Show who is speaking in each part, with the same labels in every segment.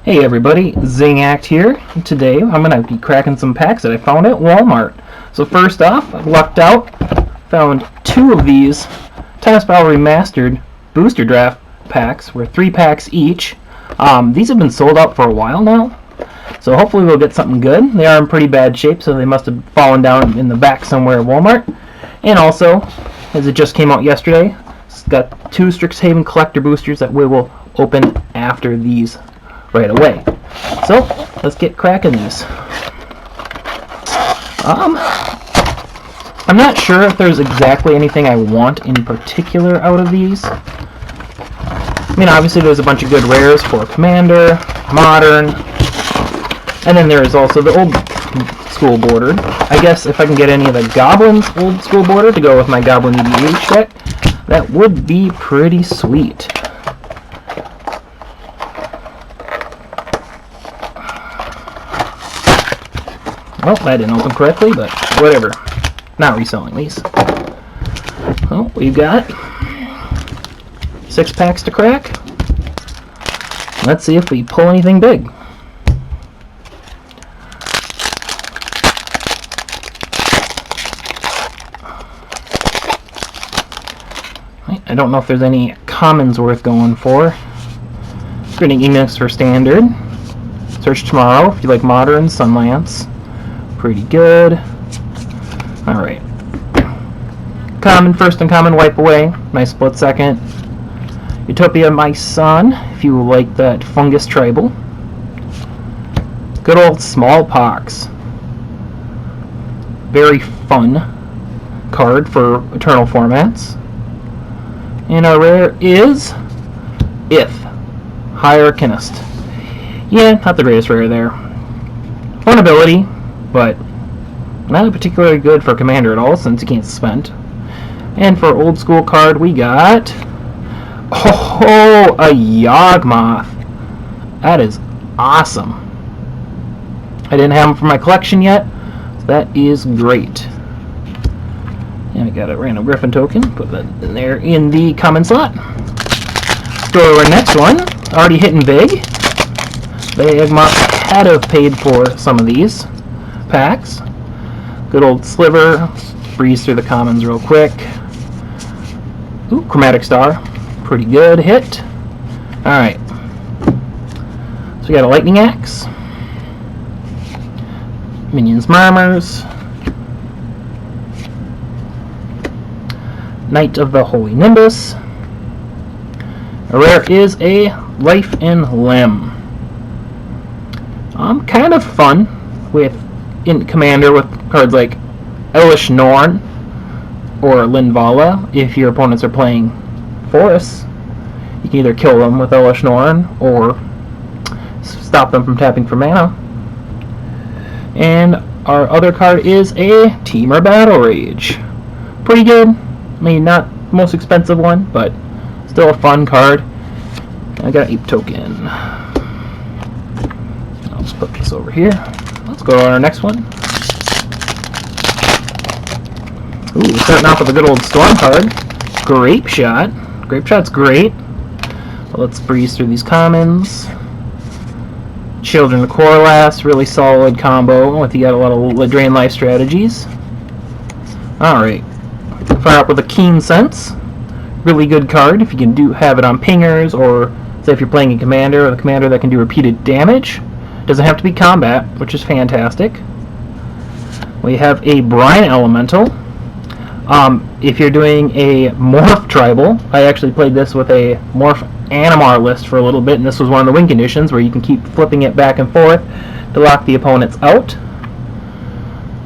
Speaker 1: Hey everybody, Zingact here. Today I'm going to be cracking some packs that I found at Walmart. So first off, I lucked out, found two of these Time Spiral Remastered booster draft packs, were 3 packs each. These have been sold out for a while now, so hopefully we'll get something good. They are in pretty bad shape, so they must have fallen down in the back somewhere at Walmart. And also, as it just came out yesterday, it's got 2 Strixhaven Collector Boosters that we will open after these right away. So let's get cracking these. I'm not sure if there's exactly anything I want in particular out of these. I mean, obviously there's a bunch of good rares for Commander, Modern, and then there's also the old school border. I guess if I can get any of the Goblins old school border to go with my Goblin EDH deck, that would be pretty sweet. Oh, that didn't open correctly, but whatever. Not reselling these. Well, we've got 6 packs to crack. Let's see if we pull anything big. I don't know if there's any commons worth going for. Grinning Enix for Standard. Search Tomorrow if you like Modern, Sunlance. Pretty good. Alright. Common first and common wipe away. Nice split second. Utopia My Son, if you like that fungus tribal. Good old Smallpox. Very fun card for Eternal formats. And our rare is If Hierarchist. Yeah, not the greatest rare there. Fun ability, but not particularly good for Commander at all since you can't suspend. And for old school card we got a Yawgmoth. That is awesome. I didn't have them for my collection yet, so that is great. And I got a random Griffin token, put that in there in the common slot. Let's go to our next one. Already hitting big. The Yawgmoth had to have paid for some of these packs. Good old Sliver. Let's breeze through the commons real quick. Ooh, Chromatic Star. Pretty good hit. Alright. So we got a Lightning Axe. Minions Murmurs. Knight of the Holy Nimbus. A rare is a Life and Limb. Kind of fun in Commander with cards like Elish Norn or Linvala. If your opponents are playing forests, you can either kill them with Elish Norn or stop them from tapping for mana. And our other card is a Temur Battle Rage. Pretty good. I mean, not the most expensive one, but still a fun card. I got an Ape token. I'll just put this over here. Let's go on our next one. Ooh, starting off with a good old Storm card. Grape Shot. Grape Shot's great. So let's breeze through these commons. Children of Corlas, really solid combo if you got a lot of drain life strategies. Alright. Fire up with a Keen Sense. Really good card if you can have it on pingers, or say if you're playing a commander with a commander that can do repeated damage. Doesn't have to be combat, which is fantastic. We have a Brine Elemental. If you're doing a Morph Tribal, I actually played this with a Morph Animar list for a little bit, and this was one of the win conditions where you can keep flipping it back and forth to lock the opponents out.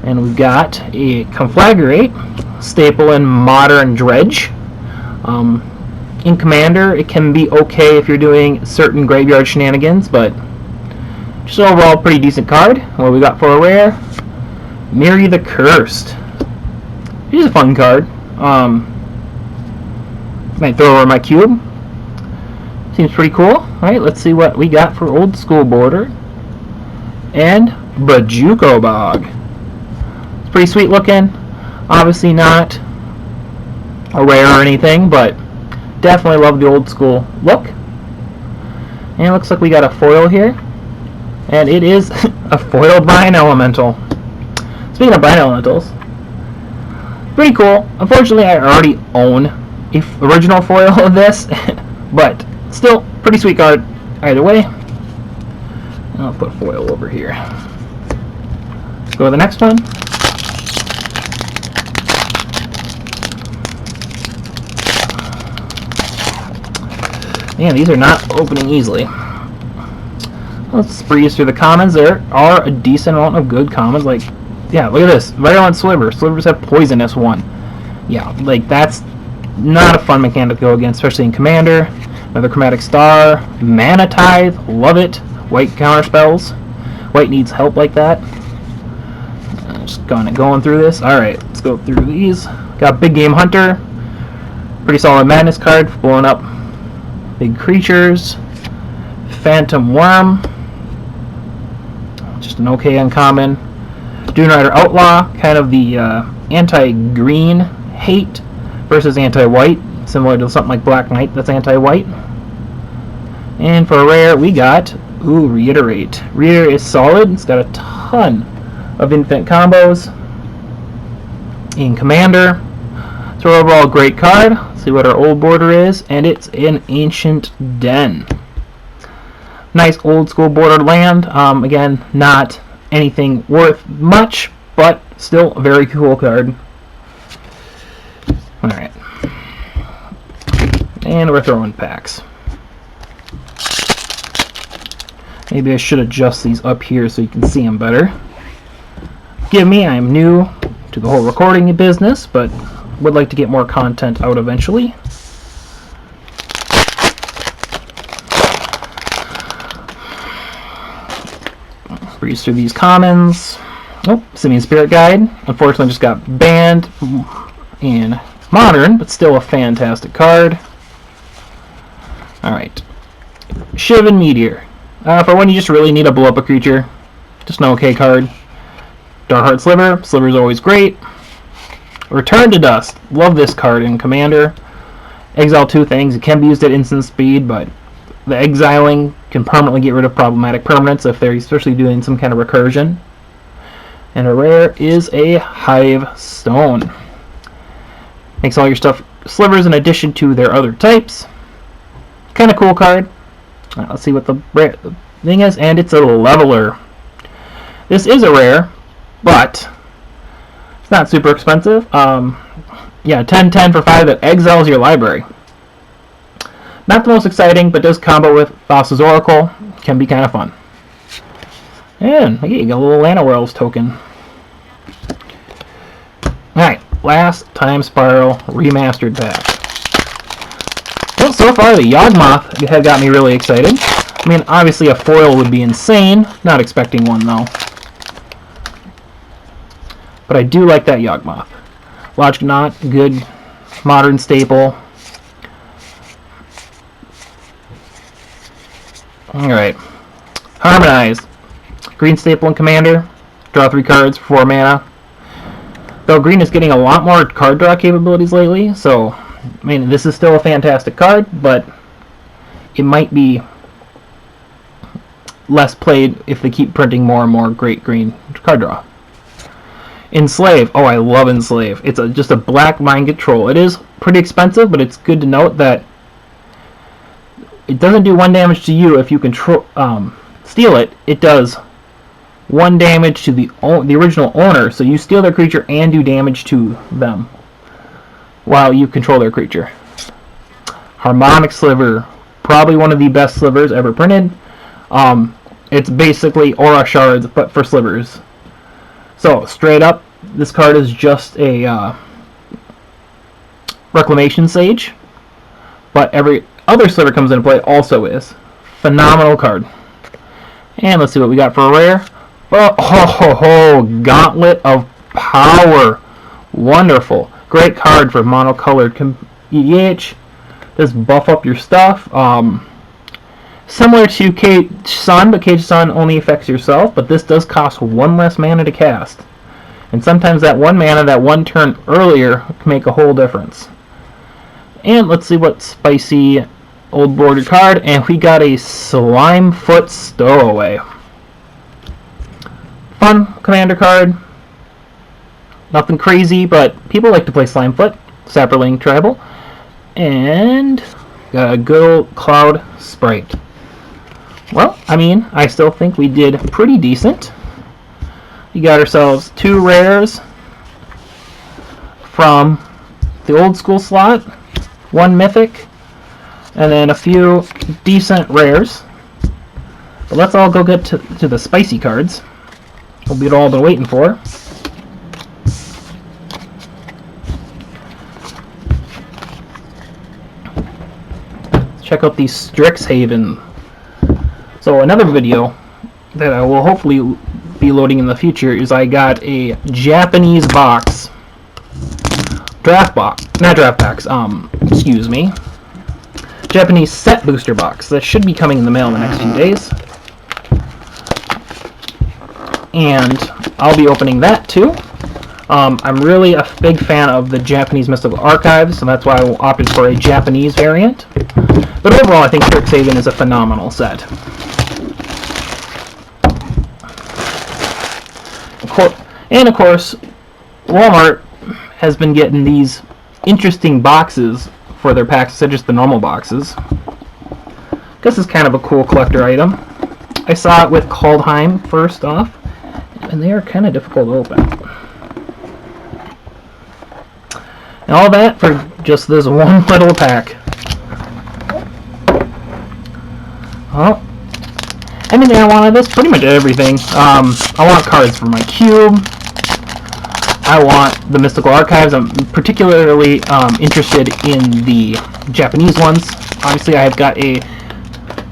Speaker 1: And we've got a Conflagrate, staple in Modern Dredge. In Commander, it can be okay if you're doing certain graveyard shenanigans, but just overall pretty decent card. What we got for a rare? Miri the Cursed. Here's a fun card. Might throw over my cube. Seems pretty cool. Alright, let's see what we got for old school border. And Bajuko Bog. It's pretty sweet looking. Obviously not a rare or anything, but definitely love the old school look. And it looks like we got a foil here. And it is a foiled Brine Elemental. Speaking of Brine Elementals, pretty cool. Unfortunately, I already own a original foil of this, but still pretty sweet card either way. I'll put foil over here. Let's go to the next one. Man, these are not opening easily. Let's breeze through the commons. There are a decent amount of good commons. Like, yeah, look at this. Virulent Sliver. Slivers have Poisonous 1. Yeah, like, that's not a fun mechanic to go against, especially in Commander. Another Chromatic Star. Mana Tithe. Love it. White counter spells. White needs help like that. Just going through this. Alright, let's go through these. Got Big Game Hunter. Pretty solid Madness card for blowing up big creatures. Phantom Worm. Just an okay uncommon. Dune Rider Outlaw. Kind of the anti-green hate versus anti-white. Similar to something like Black Knight that's anti-white. And for a rare, we got Reiterate. Reiterate is solid. It's got a ton of infinite combos in Commander. So overall, great card. Let's see what our old border is, and it's an Ancient Den. Nice old school bordered land. Again, not anything worth much, but still a very cool card. Alright. And we're throwing packs. Maybe I should adjust these up here so you can see them better. Forgive me, I am new to the whole recording business, but would like to get more content out eventually. Breeze through these commons. Oh, Simian Spirit Guide. Unfortunately, just got banned in Modern, but still a fantastic card. Alright. Shivan Meteor. For when you just really need to blow up a creature. Just an okay card. Darkheart Sliver. Sliver's always great. Return to Dust. Love this card in Commander. Exile 2 things. It can be used at instant speed, but the exiling can permanently get rid of problematic permanents if they're especially doing some kind of recursion. And a rare is a Hive Stone. Makes all your stuff slivers in addition to their other types. Kind of cool card. Let's see what the thing is, and it's a leveler. This is a rare, but it's not super expensive. Yeah, 10/10 for 5 that exiles your library. Not the most exciting, but does combo with Thassa's Oracle. Can be kind of fun. And you got a little Lana Worlds token. Alright, last Time Spiral Remastered pack. Well, so far the Yawgmoth have got me really excited. I mean, obviously a foil would be insane. Not expecting one though. But I do like that Yawgmoth. Logic Knot, good modern staple. Alright. Harmonize. Green staple in Commander. Draw 3 cards for 4 mana. Though green is getting a lot more card draw capabilities lately, so I mean this is still a fantastic card, but it might be less played if they keep printing more and more great green card draw. Enslave. Oh, I love Enslave. It's just a black mind control. It is pretty expensive, but it's good to note that it doesn't do 1 damage to you if you control steal it. It does 1 damage to the original owner, so you steal their creature and do damage to them while you control their creature. Harmonic Sliver, probably one of the best slivers ever printed. It's basically Aura Shards, but for slivers. So, straight up, this card is just a Reclamation Sage, but every other sliver comes into play also is. Phenomenal card. And let's see what we got for a rare. Oh, Gauntlet of Power. Wonderful. Great card for monocolored EDH. Just buff up your stuff. Similar to Cage Sun, but Cage Sun only affects yourself, but this does cost 1 less mana to cast. And sometimes that 1 mana, that 1 turn earlier, can make a whole difference. And let's see what spicy old border card, and we got a Slimefoot Stowaway. fun commander card. Nothing crazy, but people like to play Slimefoot, Saproling Tribal, and got a good old Cloud Sprite. Well, I mean, I still think we did pretty decent. We got ourselves 2 rares from the old school slot, 1 mythic, and then a few decent rares. But let's all go get to the spicy cards. We'll be all been waiting for. Let's check out these Strixhaven. So another video that I will hopefully be loading in the future is I got a Japanese box. Draft box. Not draft packs, excuse me. Japanese set booster box. That should be coming in the mail in the next few days. And I'll be opening that too. I'm really a big fan of the Japanese Mystical Archives, so that's why I opted for a Japanese variant. But overall, I think Strixhaven is a phenomenal set. And of course, Walmart has been getting these interesting boxes for their packs instead of just the normal boxes. This is kind of a cool collector item. I saw it with Kaldheim first off, and they are kind of difficult to open. And all that for just this one little pack. Oh, anything I want of this? Pretty much everything. I want cards for my cube. I want the Mystical Archives. I'm particularly interested in the Japanese ones. Obviously, I've got a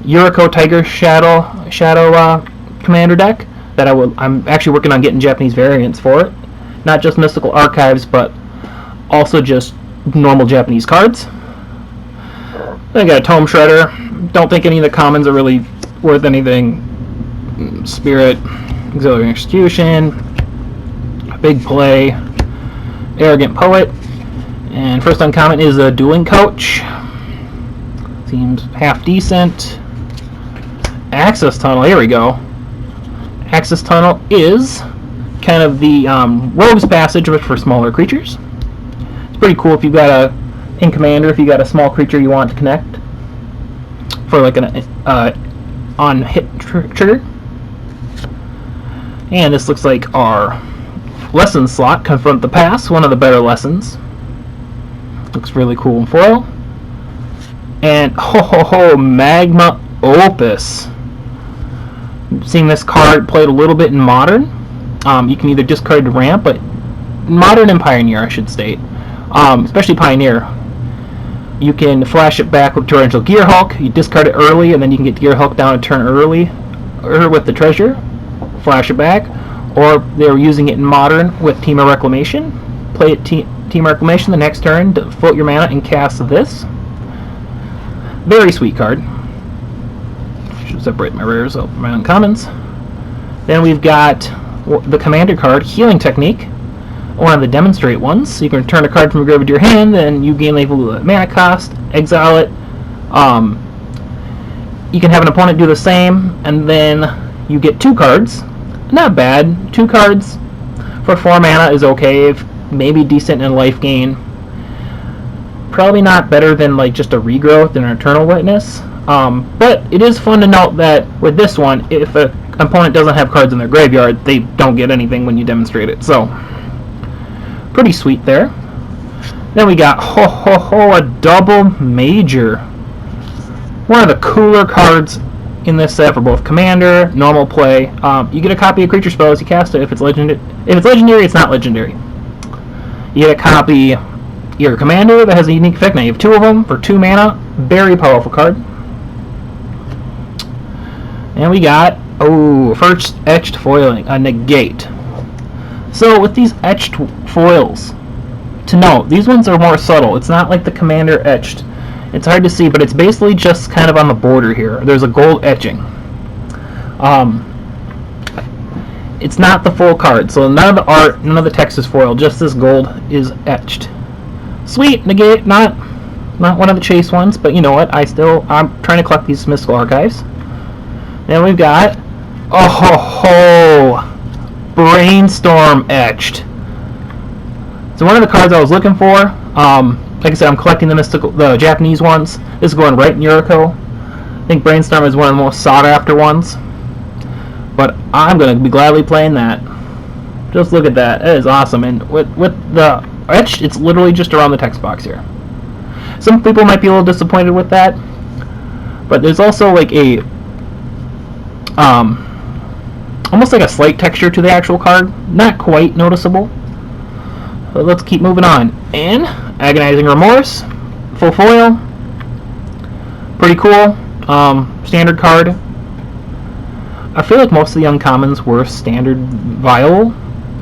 Speaker 1: Yuriko Tiger Shadow Commander deck that I'm actually working on getting Japanese variants for it. Not just Mystical Archives, but also just normal Japanese cards. I got a Tome Shredder. Don't think any of the commons are really worth anything. Spirit, Auxiliary Execution, Big Play, Arrogant Poet, and first uncommon is a Dueling Coach. Seems half decent. Access Tunnel, here we go. Access Tunnel is kind of the Rogue's Passage, but for smaller creatures. It's pretty cool if you've got in Commander, if you got a small creature you want to connect for like an on hit trigger. And this looks like our lesson slot, Confront the Past, one of the better lessons. Looks really cool in foil. And Magma Opus. Seeing this card played a little bit in Modern. You can either discard to ramp, but Modern and Pioneer, I should state. Especially Pioneer. You can flash it back with Torrential Gearhulk. You discard it early, and then you can get Gearhulk down a turn early, or with the treasure. Flash it back. Or they were using it in Modern with Temur Reclamation. Play it Temur Reclamation the next turn, float your mana, and cast this. Very sweet card. Should separate my rares out from my uncommons. Then we've got the Commander card, Healing Technique. One of the Demonstrate ones. So you can return a card from your graveyard to your hand, then you gain label mana cost, exile it. You can have an opponent do the same, and then you get 2 cards. Not bad. 2 cards for 4 mana is okay. Maybe decent in life gain. Probably not better than like just a Regrowth and an Eternal Witness. But it is fun to note that with this one, if an opponent doesn't have cards in their graveyard, they don't get anything when you demonstrate it. So, pretty sweet there. Then we got a double major. One of the cooler cards in this set for both Commander, normal play. You get a copy of creature spells, you cast it. If it's legendary, it's not legendary. You get a copy of your Commander that has a unique effect. Now you have 2 of them for 2 mana. Very powerful card. And we got first etched foiling, a negate. So with these etched foils, to note, these ones are more subtle. It's not like the Commander etched. It's hard to see, but it's basically just kind of on the border here. There's a gold etching. It's not the full card, so none of the art, none of the text is foiled. Just this gold is etched. Sweet, negate, not one of the chase ones, but you know what? I'm trying to collect these Mystical Archives. Then we've got Brainstorm etched. So one of the cards I was looking for, like I said, I'm collecting the Japanese ones. This is going right in Yuriko. I think Brainstorm is one of the most sought after ones. But I'm going to be gladly playing that. Just look at that. It is awesome. And with the etched, it's literally just around the text box here. Some people might be a little disappointed with that. But there's also like a almost like a slight texture to the actual card. Not quite noticeable. But let's keep moving on. And Agonizing Remorse, full foil. Pretty cool. Standard card. I feel like most of the uncommons were standard viable,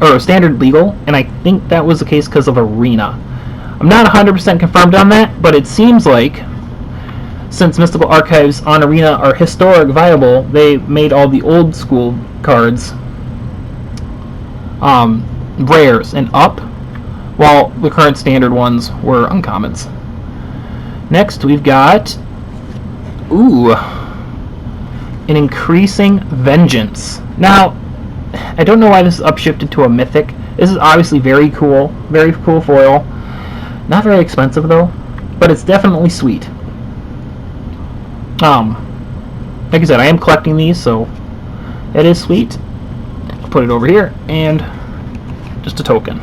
Speaker 1: or standard legal, and I think that was the case because of Arena. I'm not 100% confirmed on that, but it seems like since Mystical Archives on Arena are historic viable, they made all the old school cards rares and up, while the current standard ones were uncommons. Next we've got an Increasing Vengeance. Now, I don't know why this is upshifted to a mythic. This is obviously very cool foil. Not very expensive though, but it's definitely sweet. Like I said, I am collecting these, so it is sweet. I'll put it over here, and just a token.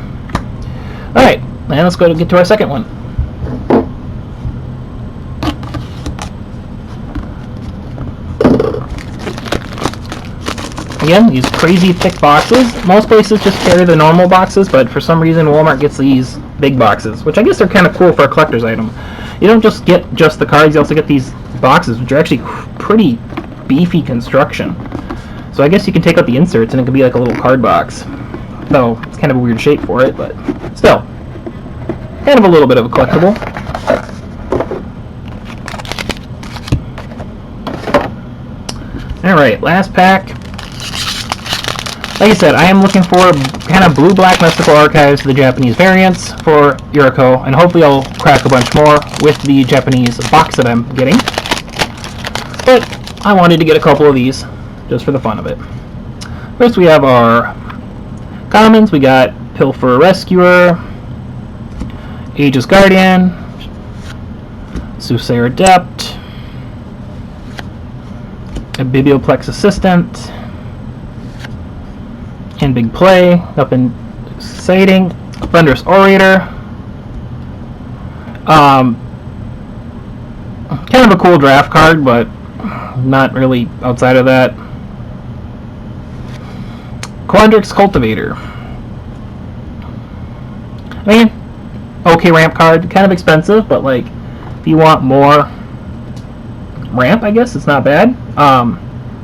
Speaker 1: Alright, now let's go get to our second one. Again, these crazy thick boxes. Most places just carry the normal boxes, but for some reason Walmart gets these big boxes, which I guess are kind of cool for a collector's item. You don't just get just the cards, you also get these boxes, which are actually pretty beefy construction. So I guess you can take out the inserts and it could be like a little card box. Though it's kind of a weird shape for it, but still. Kind of a little bit of a collectible. Alright, last pack. Like I said, I am looking for kind of blue-black Mystical Archives, the Japanese variants for Yuriko, and hopefully I'll crack a bunch more with the Japanese box that I'm getting. But I wanted to get a couple of these, just for the fun of it. First we have our commons. We got Pilfer Rescuer, Aegis Guardian, Soothsayer Adept, a Biblioplex Assistant, and Big Play, nothing exciting. Thunderous Orator. Kind of a cool draft card, but not really outside of that. Quandrix Cultivator. I mean, okay ramp card, kind of expensive, but like, if you want more ramp, I guess it's not bad.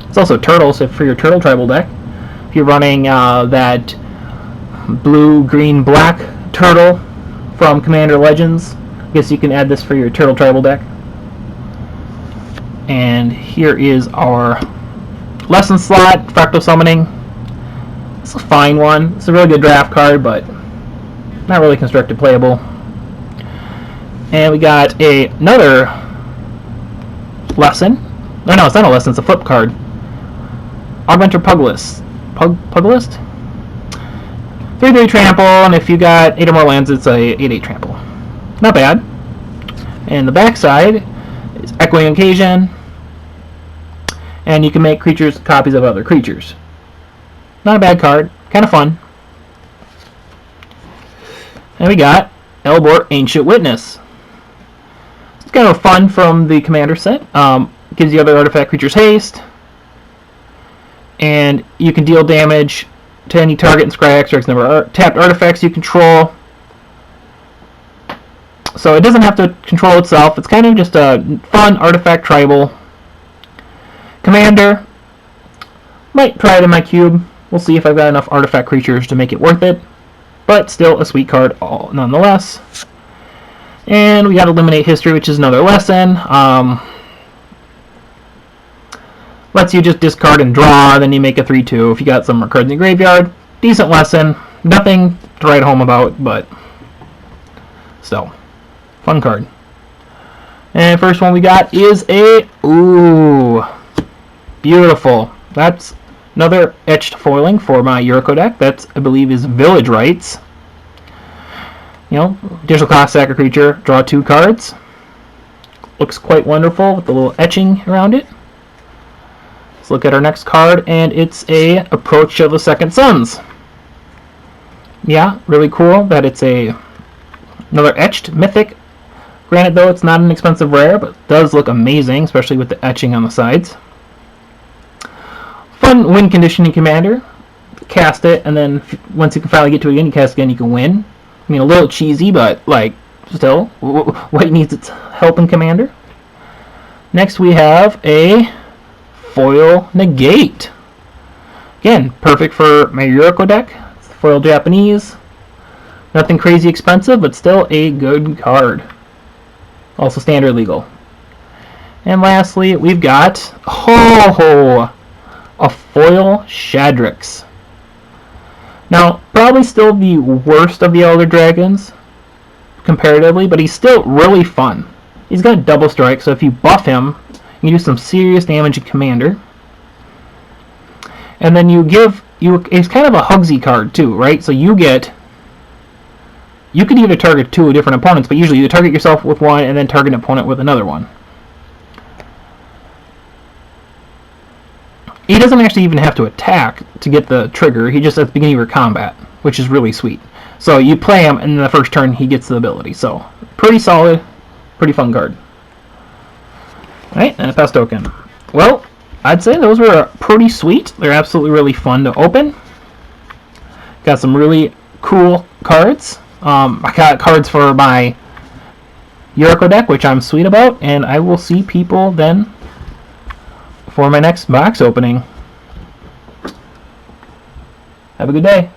Speaker 1: It's also turtle, so for your turtle tribal deck. If you're running that blue, green, black turtle from Commander Legends, I guess you can add this for your turtle tribal deck. And here is our lesson slot, Fractal Summoning. It's a fine one. It's a really good draft card, but not really constructed playable. And we got another lesson. No, it's not a lesson, it's a flip card. Augmenter Puglist. Puglist? 3/3 trample, and if you got 8 or more lands, it's a 8/8 trample. Not bad. And the backside is Echoing Occasion, and you can make creatures copies of other creatures. Not a bad card. Kind of fun. And we got Elbort Ancient Witness. It's kind of fun from the Commander set. Gives the other artifact creatures haste. And you can deal damage to any target and scry X or X number of tapped artifacts you control. So it doesn't have to control itself. It's kind of just a fun artifact tribal commander. Might try it in my cube. We'll see if I've got enough artifact creatures to make it worth it. But still a sweet card nonetheless. And we got Eliminate History, which is another lesson. Lets you just discard and draw, then you make a 3/2 if you got some cards in your graveyard. Decent lesson. Nothing to write home about, but still. Fun card. And first one we got is a... Ooh. Beautiful. That's Another etched foiling for my Yuriko deck. That, I believe, is Village Rites. You know, additional cost, sack a creature, draw 2 cards. Looks quite wonderful with the little etching around it. Let's look at our next card, and it's a Approach of the Second Sons. Yeah, really cool that it's another etched mythic. Granted, though, it's not an expensive rare, but it does look amazing, especially with the etching on the sides. Fun win conditioning commander. Cast it, and then once you can finally get to it again, you cast again, you can win. I mean, a little cheesy, but, like, still, White needs its help in commander. Next, we have a Foil Negate. Again, perfect for my Yuriko deck. It's foil Japanese. Nothing crazy expensive, but still a good card. Also standard legal. And lastly, we've got a foil Shadrix. Now, probably still the worst of the Elder Dragons comparatively, but he's still really fun. He's got double strike, so if you buff him, you do some serious damage in commander. And then it's kind of a Hugsy card too, right? So you could either target 2 different opponents, but usually you target yourself with one and then target an opponent with another one. He doesn't actually even have to attack to get the trigger. He just at the beginning of your combat, which is really sweet. So you play him, and in the first turn he gets the ability. So pretty solid, pretty fun card. Alright, and a pass token. Well, I'd say those were pretty sweet. They're absolutely really fun to open. Got some really cool cards. I got cards for my Yuriko deck, which I'm sweet about, and I will see people then for my next box opening. Have a good day.